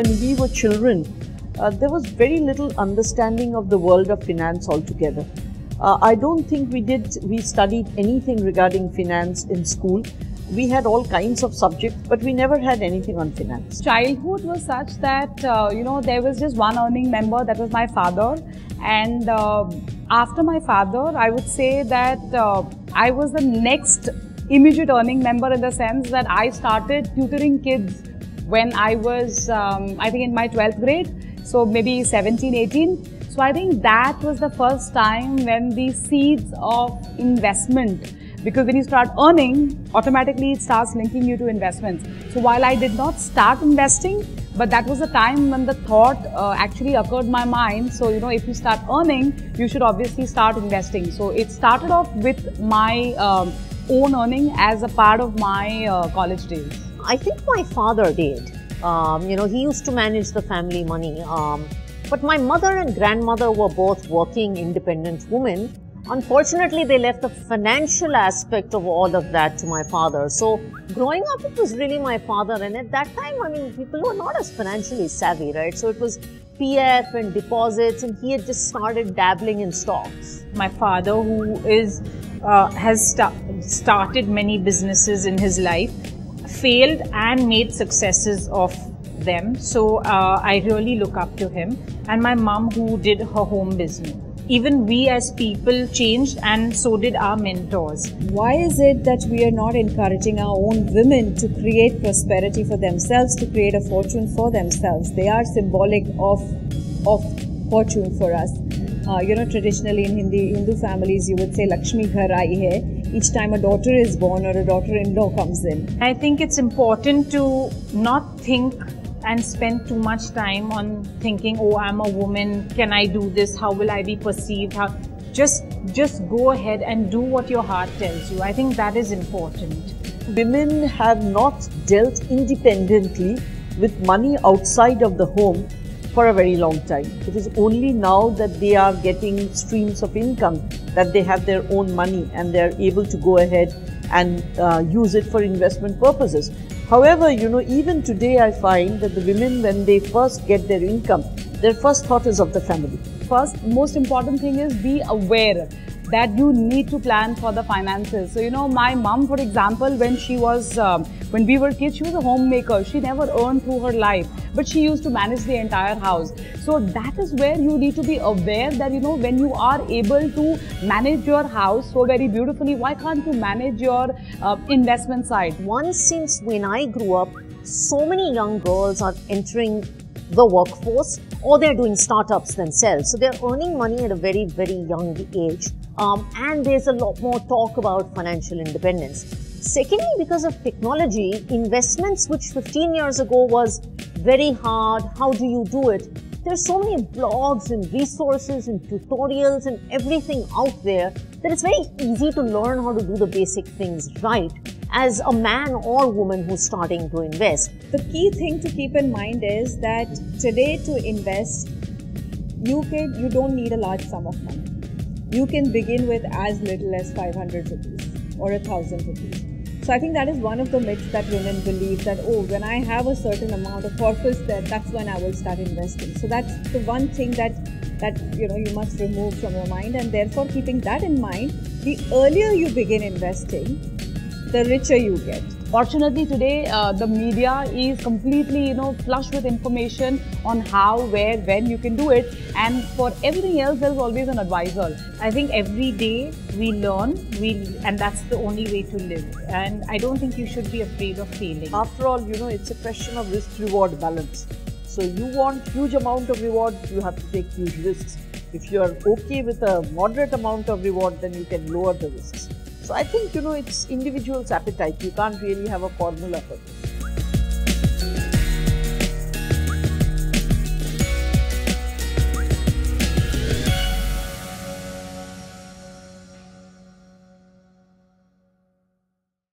when we were children, there was very little understanding of the world of finance altogether. I don't think we studied anything regarding finance in school. We had all kinds of subjects, but we never had anything on finance. Childhood was such that, there was just one earning member, that was my father. And after my father, I would say that I was the next immediate earning member, in the sense that I started tutoring kids when I was, I think, in my 12th grade. So maybe 17, 18. So I think that was the first time when the seeds of investment, because when you start earning, automatically it starts linking you to investments. So while I did not start investing, but that was the time when the thought actually occurred in my mind. So, if you start earning, you should obviously start investing. So it started off with my own earning as a part of my college days. I think my father did. He used to manage the family money. But my mother and grandmother were both working independent women. Unfortunately, they left the financial aspect of all of that to my father. So, growing up, it was really my father. And at that time, people were not as financially savvy, right? So, it was PF and deposits, and he had just started dabbling in stocks. My father, who has started many businesses in his life, failed and made successes of them. So, I really look up to him. And my mom, who did her home business. Even we as people changed, and so did our mentors. Why is it that we are not encouraging our own women to create prosperity for themselves, to create a fortune for themselves? They are symbolic of fortune for us. Traditionally in Hindu families, you would say Lakshmi ghar aayi hai each time a daughter is born or a daughter-in-law comes in. I think it's important to not think and spend too much time on thinking, oh, I'm a woman, can I do this, how will I be perceived? Just go ahead and do what your heart tells you. I think that is important. Women have not dealt independently with money outside of the home for a very long time. It is only now that they are getting streams of income, that they have their own money and they are able to go ahead and use it for investment purposes. However, even today I find that the women, when they first get their income, their first thought is of the family. First, most important thing is be aware that you need to plan for the finances. So, my mom, for example, when we were kids, she was a homemaker. She never earned through her life, but she used to manage the entire house. So that is where you need to be aware that, when you are able to manage your house so very beautifully, why can't you manage your investment side? Since when I grew up, so many young girls are entering the workforce, or they're doing startups themselves. So they're earning money at a very, very young age. And there's a lot more talk about financial independence. Secondly, because of technology, investments which 15 years ago was very hard, how do you do it? There's so many blogs and resources and tutorials and everything out there that it's very easy to learn how to do the basic things right as a man or woman who's starting to invest. The key thing to keep in mind is that today to invest, you don't need a large sum of money. You can begin with as little as 500 rupees or 1,000 rupees. So I think that is one of the myths that women believe, that, oh, when I have a certain amount of corpus, that's when I will start investing. So that's the one thing that you must remove from your mind, and therefore keeping that in mind, the earlier you begin investing, the richer you get. Fortunately, today the media is completely, flush with information on how, where, when you can do it, and for everything else, there's always an advisor. I think every day we learn, and that's the only way to live. And I don't think you should be afraid of failing. After all, it's a question of risk-reward balance. So you want huge amount of reward, you have to take huge risks. If you are okay with a moderate amount of reward, then you can lower the risks. So I think, it's individual's appetite. You can't really have a formula for this.